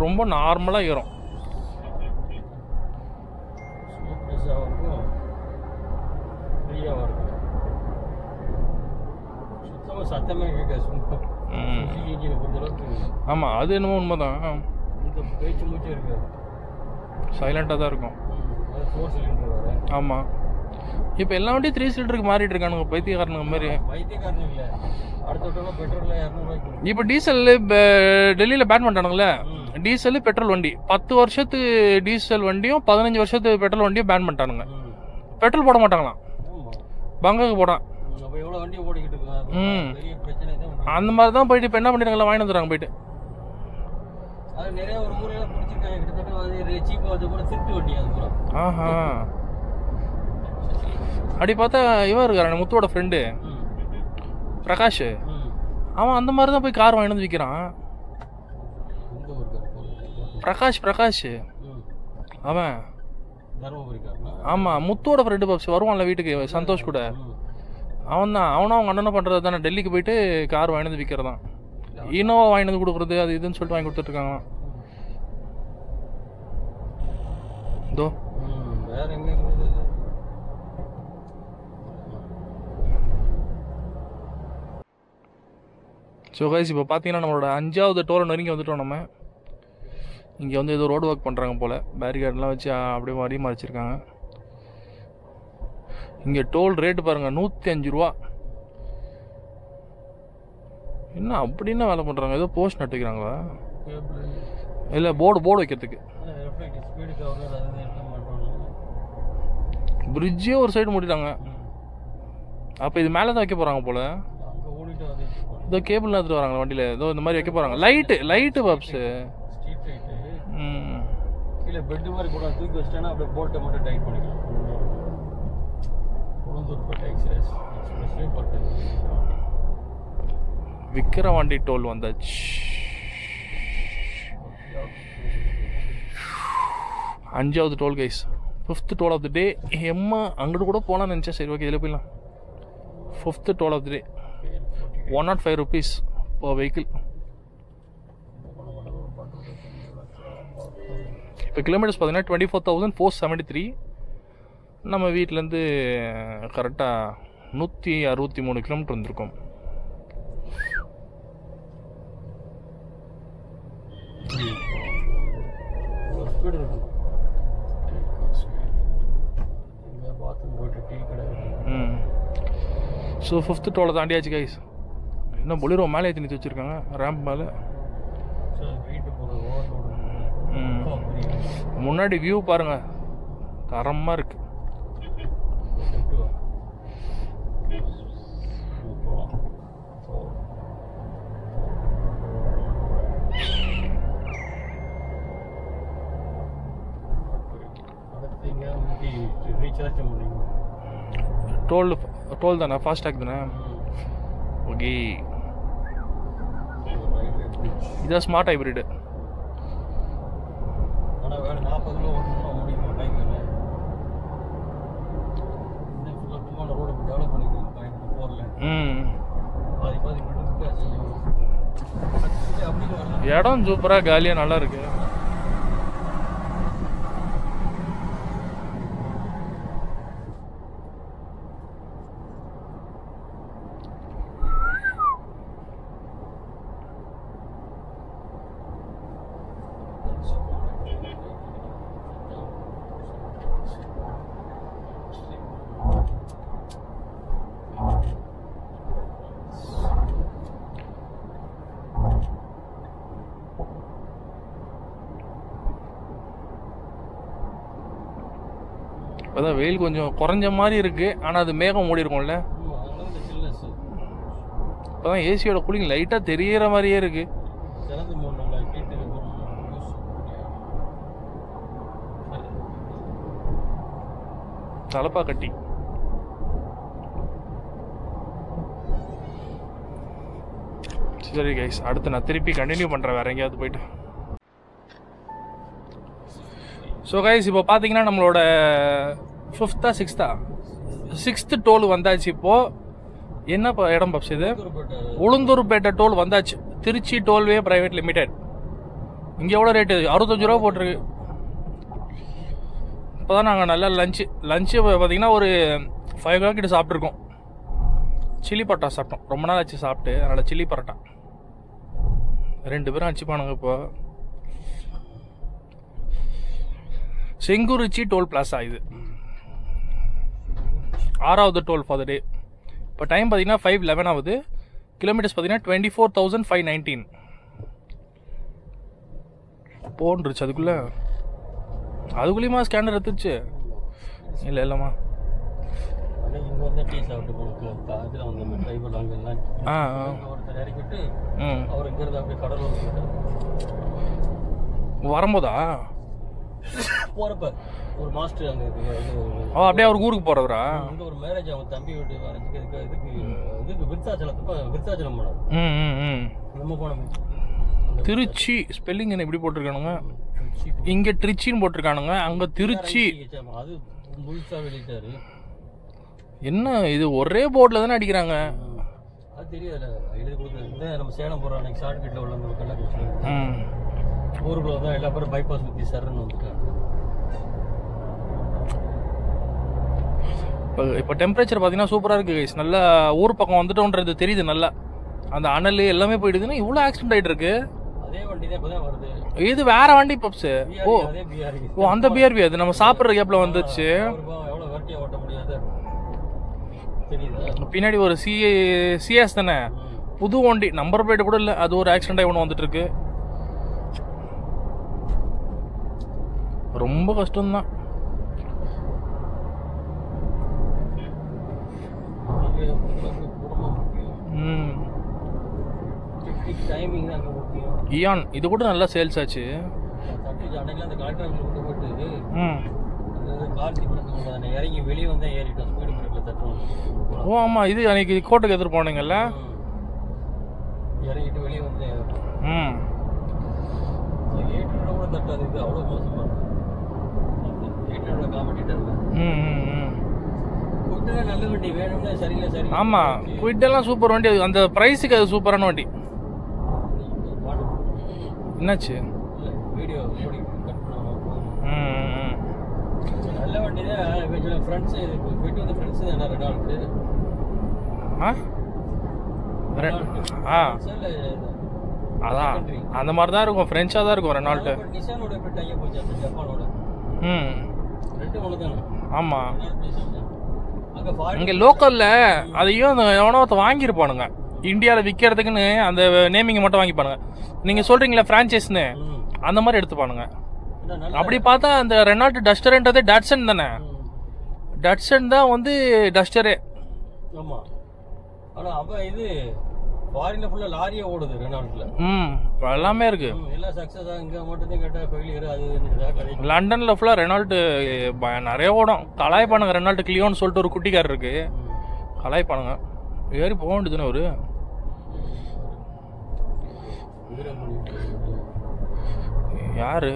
ரொம்ப நார்மலாக ஏறும். ஆமாம், அது என்னமோ உண்மைதான். சைலண்டாக தான் இருக்கும். ஆமாம், இப்போ எல்லா வண்டியும் 3 சிலிண்டருக்கு மாறிட்டு இருக்கானுங்க, பைத்தியக்காரனுங்க மாதிரி. இப்போ டீசல் டெல்லியில் பேன் பண்ணிட்டானுங்களே, டீசலு பெட்ரோல் வண்டி 10 வருஷத்து டீசல் வண்டியும் 15 வருஷத்து பெட்ரோல் வண்டியும் பேன் பண்ணிட்டானுங்க. பெட்ரோல் போட மாட்டாங்களாம், பங்குக்கு போடான். அந்த மாதிரி தான் போயிட்டு இப்போ என்ன பண்ணிடுறாங்களா, வாங்கி வந்துடுறாங்க போயிட்டு. ஆஹா, அப்படி பார்த்தா இவன் இருக்காரு முத்துவோட ஃப்ரெண்டு பிரகாஷ், அவன் அந்த மாதிரி தான் போய் கார் வாங்கி வந்து விற்கிறான். பிரகாஷ் அவன். ஆமாம், முத்துவோட ஃப்ரெண்டு பப்ஸ் வருவான்ல வீட்டுக்கு, சந்தோஷ் கூட. அவன் தான், அவனும் அவங்க அண்ணனும் பண்ணுறது தானே. டெல்லிக்கு போயிட்டு கார் வாங்கி வந்து விற்கிறதான், இனோவா வாங்கி வந்து கொடுக்குறது, அது இதுன்னு சொல்லிட்டு வாங்கி கொடுத்துட்ருக்காங்க. இதோ ஸோ கைஸ் இப்போ பார்த்தீங்கன்னா நம்மளோட 5வது டோலை நெருங்கி வந்துட்டோம். நம்ம இங்கே வந்து ஏதோ ரோடு ஒர்க் பண்ணுறாங்க போல், பேரிகார்டெலாம் வச்சு அப்படியே வரி மறைச்சிருக்காங்க. இங்கே டோல் ரேட்டு பாருங்கள், 105 ரூபா. என்ன அப்படின்னு வேலை பண்ணுறாங்க, ஏதோ போஸ்ட் நட்டுக்கிறாங்களா? இல்லை, போர்டு வைக்கிறதுக்கு. பிரிட்ஜே ஒரு சைடு மூடிட்டாங்க. அப்போ இது மேலே தான் வைக்க போகிறாங்க போல். இதோ கேபிள்லாம் எடுத்துட்டு வராங்க வண்டியில், ஏதோ இந்த மாதிரி வைக்க போகிறாங்க. Light puffs. கீழே பெட் மாதிரி கூட தூக்கி வச்சிட்டேன்னா அப்படியே போல்ட்டை மட்டும் டைட் பண்ணிக்கலாம். விக்கிரவாண்டி டோல் வந்தாச்சு. 5வது toll guys, 5th toll of the day. எம்மா அங்கிட்டு கூட போகலான்னு நினச்சேன். சரி ஓகே, இதில் போயிடலாம். 5th toll of the day, 105 rupees per vehicle. இப்போ கிலோமீட்டர்ஸ் பார்த்தீங்கன்னா 24,473. நம்ம வீட்டிலேருந்து கரெக்டாக 163 கிலோமீட்டர் வந்திருக்கோம். ஸோ 5th டோலை தாண்டியாச்சு கைஸ். இன்னும் பொலிரோ மேலே ஏற்றி நிறுத்தி வச்சுருக்காங்க, ரேம்ப் மேலே. முன்னாடி வியூ பாருங்க, தரமாக இருக்கு. ரீசார்ஜ் முடியும். டோல் தானே, ஃபாஸ்டாக் தானே. ஓகே, இதான் ஸ்மார்ட் ஹைப்ரிட். ஆனால் வேறு 40 கிலோ ஓட்டணும் முடியுமா டைமில்? சுத்தமான ரோடு டெவலப் பண்ணிக்கலாம் பாயிண்ட் 4ல். பாதி அப்படி வரலாம். இடம் சூப்பராக காலியாக நல்லா இருக்கு. இப்போதான் வெயில் கொஞ்சம் குறைஞ்ச மாதிரி இருக்கு, ஆனால் அது மேகம் மூடி இருக்கும்ல. இப்போதான் ஏசியோட கூலிங் லைட்டாக தெரியற மாதிரியே இருக்கு. தலப்பா கட்டி சரி கைஸ், அடுத்து நான் திருப்பி கண்டினியூ பண்ணுறேன் வேற எங்கேயாவது போயிட்டு. ஸோ கைஸ், இப்போ பார்த்தீங்கன்னா நம்மளோட 5th 6th டோல் வந்தாச்சு. இப்போது என்ன இடம் பப்ஸ் இது? உளுந்தூர்பேட்டை டோல் வந்தாச்சு. Trichy tollway private limited. இங்கே எவ்வளோ ரேட்டு? 65 ரூபா போட்டிருக்கு. இப்போ தான் நாங்கள் நல்லா லஞ்சு பார்த்தீங்கன்னா ஒரு 5 o'clock கிட்ட சாப்பிட்ருக்கோம். சில்லி பரோட்டா சாப்பிட்டோம், ரொம்ப நாள் ஆச்சு சாப்பிட்டு. அதனால் சில்லி பரோட்டா 2 பேரும் அடிச்சுப்பானுங்க. இப்போ செங்குறிச்சி டோல் பிளாசா, இது 6வது டோல் ஃபார் த டே. இப்போ டைம் பார்த்தீங்கன்னா 5:11 ஆகுது. கிலோமீட்டர்ஸ் பார்த்தீங்கன்னா 24,519 போன்றுச்சு. அதுக்குள்ளேயுமா ஸ்கேனர் எடுத்துச்சு? இல்லைம்மா. வரும்போதா போறப்ப ஒரு மாஸ்டர் அங்க அப்படியே அவர் ஊருக்கு போறவரா? அங்க ஒரு மேரேஜ் அவன் தம்பி வீட்டு இதுக்கு விருத்தாச்சலம் போனாரு. நம்ம போனோம். திருச்சி ஸ்பெல்லிங் என்ன இப்படி போட்டிருக்கானுங்க? இங்க ட்ரிச்சின்னு போட்டிருக்கானுங்க, அங்க திருச்சி. அது முழுசா வெளியிட்டாரு. என்ன இது ஒரே போர்டில் தானே அடிக்கிறாங்க? அது தெரியாது. எழுதி கொடுக்குறது நம்ம சேலம் போகிறோம். அன்னைக்கு ஷார்ட்கட்டில் உள்ள அந்த கள்ளக்குறிச்சி ஊருக்குள்ள தான் எல்லா பேரும் பைபாஸ் ஊற்றி சர்ன்னு வந்துட்டாங்க. இப்போ டெம்பரேச்சர் பார்த்தீங்கன்னா சூப்பராக இருக்குது கைஸ். நல்லா ஊர் பக்கம் வந்துட்டோன்றது தெரியுது. நல்லா அந்த அனல் எல்லாமே போயிடுதுன்னா இவ்வளோ ஆக்சிடென்ட் ஆகிட்டு இருக்கு. அதே வண்டி தான் இப்போ தான் வருது. இது வேற வண்டி பப்ஸ். ஓ அந்த பிஆர்வி அது நம்ம சாப்பிட்ற கேப்ல வந்துச்சு. எவ்வளோ வண்டியை ஓட்ட முடியாது. பின்னாடி ஒரு சிஎஸ் தானே, புது வண்டி, நம்பர் பிளேட் கூட இல்லை. அது ஒரு ஆக்சிடென்ட் ஆகி ஒன்று வந்துட்டு இருக்கு. ரொம்ப கஷ்டம்தான். இயான் இது கூட நல்லா சேல்ஸ் ஆச்சு. இறங்கி வெளியே வந்தா ஏறிட்டோம். ஸ்பீடு பிரேக்ல தட்டுவோம். ஓ ஆமா, இது அன்னைக்கு கோட்டைக்கு எடுத்துட்டு போனீங்கல்ல. இறங்கிட்டு வெளியே வந்து ஏற்றோட கூட தட்டாது. இது அவ்வளோ மோசமா ஏற்றோட காம்படிட்டர். நல்ல வண்டி வேணும்னா சரியில்லை. சரி ஆமா, குவிட் எல்லாம் சூப்பர் வண்டி. அந்த பிரைஸுக்கு அது சூப்பரான வண்டி. என்னாச்சு? வீடியோ நல்ல வண்டி தான். ஃப்ரெண்ட்ஸ் போயிட்டு வந்து ஃப்ரெண்ட்ஸ் தான் ரெனால்ட். அதான் அந்த மாதிரி தான் இருக்கும். ஃப்ரெண்ட்ஸாக தான் இருக்கும் ரெனால்ட். நிசானோட போயிட்டு ஐயா போச்சு அந்த ஜப்பானோட. ரெண்டு ஒன்று தானே. ஆமாம், இங்கே லோக்கலில் அதையும் எவனோ ஒருத்த வாங்கியிருப்பானுங்க. இந்தியாவில் விற்கிறதுக்குன்னு அந்த நேமிங்கை மட்டும் வாங்கிப்பானுங்க. நீங்கள் சொல்கிறீங்களா ஃப்ரான்ச்சைஸ்னு, அந்த மாதிரி எடுத்துப்பானுங்க. அப்படி பார்த்தா அந்த ரெனால்ட் டஸ்டர்ன்றதே டாட்சன் தானே. டாட்சன் தான் வந்து டஸ்டரே. ஆமாம், ஆனால் அவன் இது ஃபாரின்ல ஃபுல்லா லாரியே ஓடுது ரெனால்ட்ல. எல்லாமே இருக்கு. எல்லாம் சக்சஸ் ஆ. இங்க மட்டும் கேட்டா ஃபெயிலியர் அது. லண்டன்ல ஃபுல்லா ரெனால்ட் நிறைய ஓடும். கலாய் பண்ணுங்க. ரெனால்ட் கிளியோன்னு சொல்லிட்டு ஒரு குட்டிக்கார் இருக்கு. கலாய் பண்ணுங்க. ஏறி போக வேண்டியதுன்னு ஒரு யாரு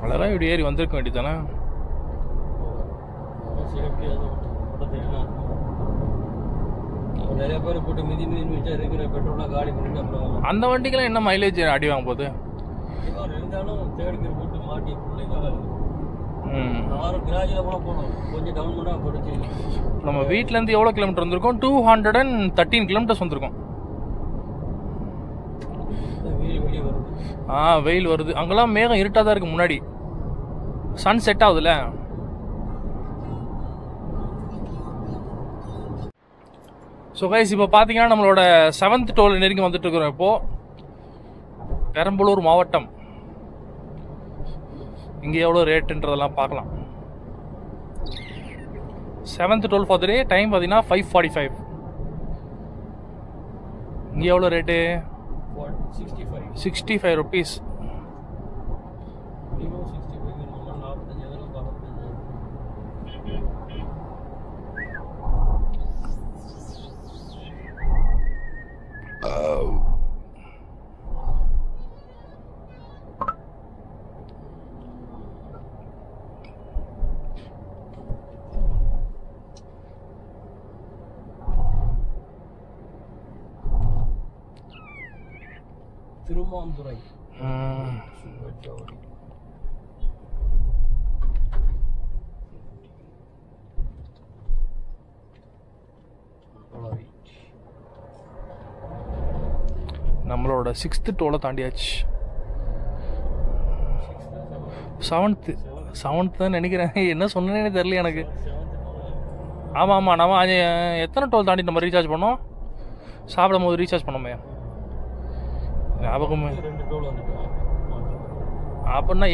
அழகா இப்படி ஏறி வந்திருக்க வேண்டியதானே. நிறைய பேர் போட்டு மிதி மிதிச்சா இருக்கிற பெட்ரோலா காலி பண்ணிட்டு அப்புறம் அந்த வண்டிக்கெல்லாம் என்ன மைலேஜ் அடி வாங்க போகுது? இருந்தாலும் தேர்ட் கியர் போட்டு மாட்டி கிராஜில் கூட போகணும். கொஞ்சம் டவுன் பண்ணா குறைச்சி. நம்ம வீட்ல இருந்து எவ்வளவு கிலோமீட்டர் வந்திருக்கோம்? 213 கிலோமீட்டர்ஸ் வந்திருக்கோம். வெளியே வருது. வெயில் வருது. அங்கெல்லாம் மேகம் இருட்டா தான் இருக்கு. முன்னாடி சன் செட் ஆகுதுல்ல. ஸோ கைஸ் இப்போ பார்த்தீங்கன்னா நம்மளோட 7th டோல் நெருங்கி வந்துட்டு இருக்கிறோம். இப்போ பெரம்பலூர் மாவட்டம். இங்கே எவ்வளோ ரேட்டுன்றதெல்லாம் பார்க்கலாம். 7th toll for the day. Time பார்த்தீங்கன்னா 5:45. இங்கே எவ்வளோ ரேட்டு? 65 rupees. திருமாந்துறை. நம்மளோட 6th டோலை தாண்டியாச்சு. 7th தான் நினைக்கிறேன். என்ன சொன்னேன்னு தெரியல எனக்கு. ஆமாம் நம்ம எத்தனை டோல் தாண்டி நம்ம ரீசார்ஜ் பண்ணோம்? சாப்பிடும் போது ரீசார்ஜ் பண்ணோமே ஞாபகமே. அப்படின்னா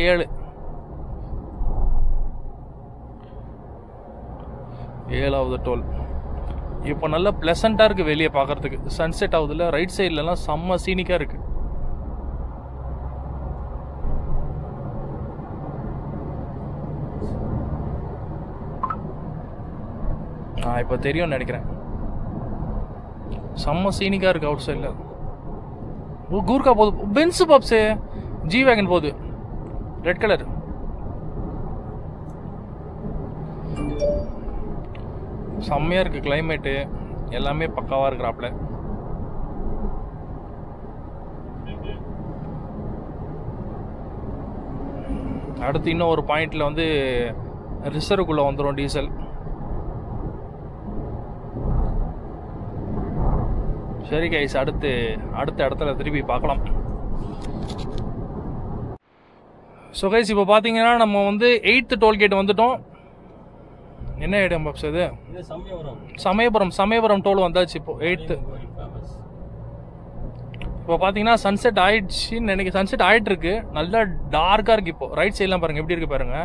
7வது டோல். இப்போ நல்லா பிளசண்டா இருக்கு வெளியே பார்க்கறதுக்கு. சன்செட் ஆகுதுல. ரைட் சைட்லலாம் செம்ம சீனிக்கா இருக்கு. இப்போ தெரியும்னு நினைக்கிறேன். செம்ம சீனிக்கா இருக்கு அவுட் சைட்ல. கூர்க்கா போகுது. பென்ஸ் பாப்ஸு ஜி வேகன் போகுது. Red colour. செம்மையா இருக்கு கிளைமேட்டு. எல்லாமே பக்காவா இருக்கிறாப்ல. அடுத்து இன்னும் ஒரு பாயிண்ட்ல வந்து ரிசர்வுக்குள்ள வந்துடும் டீசல். சரி கைஸ், அடுத்த இடத்துல திருப்பி பார்க்கலாம். ஸோ கைஸ் இப்போ பார்த்தீங்கன்னா நம்ம வந்து 8th டோல்கேட் வந்துட்டோம். என்ன இடம் பாப்ஸ் இது? சமயபுரம் டோல் வந்தாச்சு. இப்போ 8th. இப்போ பார்த்தீங்கன்னா சன்செட் ஆயிடுச்சுன்னு நினைக்கிறேன். சன்செட் ஆயிட்டு இருக்கு. நல்லா டார்க்காக இருக்கு. இப்போ ரைட் சைட்லாம் பாருங்க எப்படி இருக்கு பாருங்க.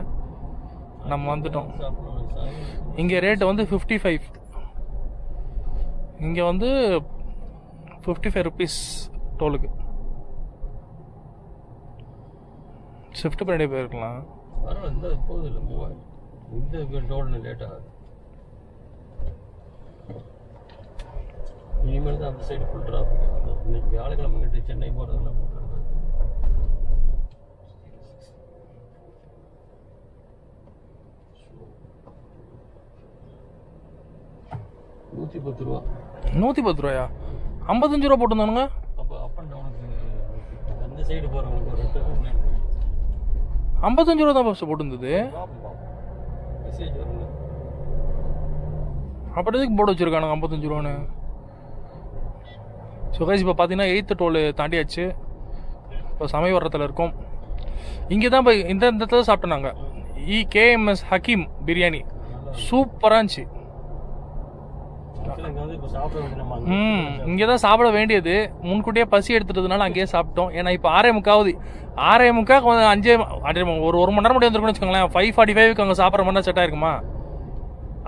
நம்ம வந்துட்டோம். இங்கே ரேட்டு வந்து 55. இங்கே வந்து 55 rupees டோலுக்கு. ஷிஃப்ட் பண்ணிட்டே போயிருக்கலாம். இனிமேல் தான் அந்த சைடு ஃபுல் டிராஃபிக். இன்னைக்கு வியாழக்கிழமை கிட்ட சென்னை போகிறதெல்லாம் போட்டுருக்காங்க. 110 ரூபா. 110 ரூபாயா? 55 ரூபா போட்டுருந்தானுங்க. அப்போ அப் அண்ட் டவுனுக்கு அந்த சைடு போகிறவங்களுக்கு ஒரு 55 ரூபா தான் பஸ் போட்டுருந்தது. மெசேஜ் வருங்க. அப்படியே போட்டு வச்சிருக்கானுங்க 55 ரூபான்னு. ஸோ கைஸ் இப்போ பார்த்தீங்கன்னா 8th டோல் தாண்டியாச்சு. இப்போ சமயபுரத்தில் இருக்கோம். இங்கே தான் போய் இந்த இடத்துல சாப்பிட்டோம் நாங்கள். KMS ஹக்கீம் பிரியாணி சூப்பராக இருந்துச்சு. இங்கே தான் சாப்பிட வேண்டியது. முன்கூட்டியே பசி எடுத்துட்டதுனால அங்கேயே சாப்பிட்டோம். ஏன்னா இப்போ 6:45 5 ஒரு மணி நேரம் மட்டும் வந்துருக்குன்னு வச்சுக்கோங்களேன். 5:45 அங்கே சாப்பிட்ற மாதிரி செட் ஆயிருக்குமா?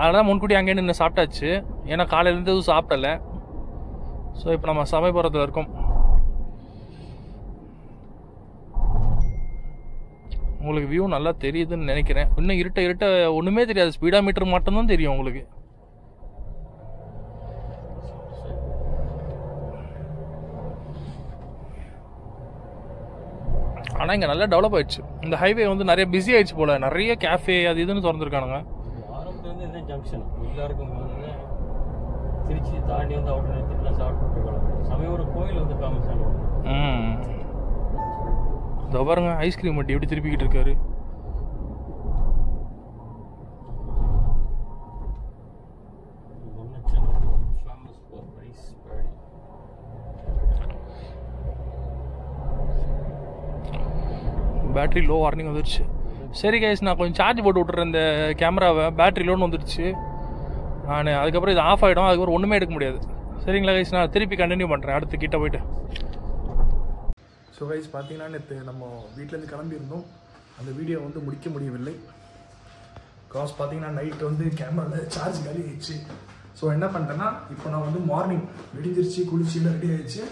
அதனால் முன்கூட்டி அங்கே நின்று சாப்பிட்டாச்சு. ஏன்னா காலையிலேருந்து எதுவும் சாப்பிடலை. ஸோ இப்போ நம்ம சமயபுரத்தில் இருக்கோம். உங்களுக்கு வியூ நல்லா தெரியுதுன்னு நினைக்கிறேன். இன்னும் இருட்ட ஒன்றுமே தெரியாது, ஸ்பீடா மீட்டர் மட்டும்தான் தெரியும் உங்களுக்கு. ஆனால் இங்கே நல்லா டெவலப் ஆயிடுச்சு. இந்த ஹைவே வந்து நிறைய பிஸி ஆயிடுச்சு போல். நிறைய கேஃபே அது இதுன்னு திறந்துருக்கானுங்க. ஆரம்பத்துலேருந்து இதுதான் ஜங்ஷன். எல்லாருக்கும் வந்து திருச்சி தாண்டி வந்து அவுட்டர் நிறுத்திட்டுலாம் சாப்பிட்டு சமயம் கோயில் வந்து ஃபேமஸ் ஆகும். இதோ பாருங்க ஐஸ்கிரீம் வட்டி எப்படி திருப்பிக்கிட்டு இருக்காரு. பேட்டரி லோ வார்னிங் வந்துடுச்சு. சரி கைஸ், நான் கொஞ்சம் சார்ஜ் போட்டு விட்டுறேன் இந்த கேமராவை. பேட்டரி லோன்னு வந்துடுச்சு. நான் அதுக்கப்புறம் இது ஆஃப் ஆகிடும். அதுக்கப்புறம் ஒன்றுமே எடுக்க முடியாது. சரிங்களா கைஸ், நான் திருப்பி கண்டினியூ பண்ணுறேன் அடுத்து கிட்ட போய்ட்டு. ஸோ கைஸ் பார்த்தீங்கன்னா நேற்று நம்ம வீட்டிலேருந்து கிளம்பியிருந்தோம். அந்த வீடியோ வந்து முடிக்க முடியவில்லை. காஸ் பார்த்தீங்கன்னா நைட்டு வந்து கேமராவில் சார்ஜ் காலி ஆயிடுச்சு. ஸோ என்ன பண்ணிட்டேன்னா, இப்போ நான் வந்து மார்னிங் விடிஞ்சிருச்சு, குளிச்சுலாம் ரெடி ஆகிடுச்சு.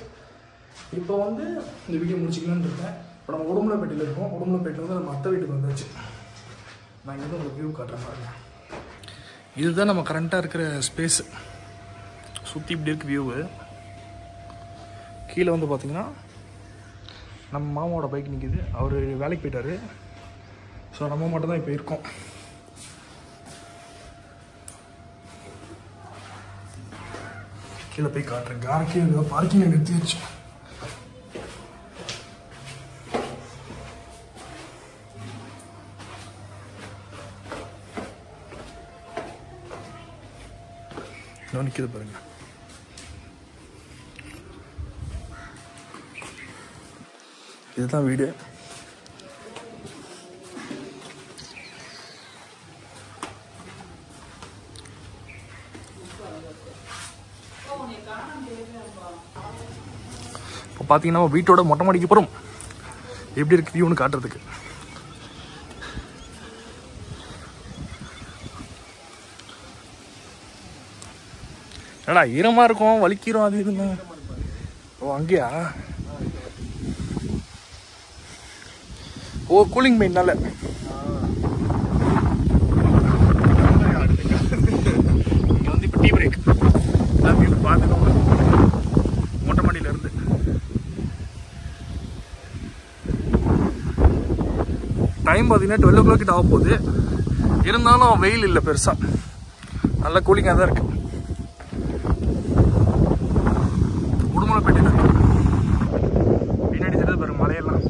இப்போ வந்து இந்த வீடியோ முடிச்சிக்கலான்னு இருக்கேன். இப்போ நம்ம உடுமலைப்பேட்டையில் இருக்கோம். உடுமலைப்பேட்டில் வந்து நம்ம அத்தை வீட்டுக்கு வந்தாச்சு. நான் இங்கே உங்களுக்கு வியூ காட்டுறேன் பாருங்க. இதுதான் நம்ம கரண்ட்டாக இருக்கிற ஸ்பேஸு. சுற்றி இப்படி இருக்கு வியூவு. கீழே வந்து பார்த்தீங்கன்னா நம்ம மாமாவோட பைக் நிற்கிது. அவர் வேலைக்கு போயிட்டார். ஸோ நம்ம மட்டும் தான் இப்போ இருக்கோம். கீழே போய் காட்டுறேன். கீழே பார்க்கிங் நிறுத்தி வச்சு. நிற்கிது பாருங்க. இதுதான் வீடு. இப்போ பார்த்தீங்கன்னா வீட்டோட மொட்டை மாடிக்கு போகிறோம். எப்படி இருக்கு வியூன்னு காட்டுறதுக்கு. என்னடா ஈரமாக இருக்கும், வலிக்கிறோம் அது இதுங்க. ஓ அங்கேயா? ஓ கூலிங் மெயின்னால. இங்கே வந்து இப்போ டீ பிரேக். எல்லாம் வியூ பார்த்துக்கோங்க மொட்டை மாடியிலேருந்து. டைம் பார்த்தீங்கன்னா 12 o'clock கிட்ட ஆக போகுது. இருந்தாலும் வெயில் இல்லை பெருசாக, நல்ல கூலிங்காக தான் இருக்குது. உடுமலைப்பேட்டையில் இருக்கு. பின்னாடி தெரியுது பாருங்க மலையெல்லாம்.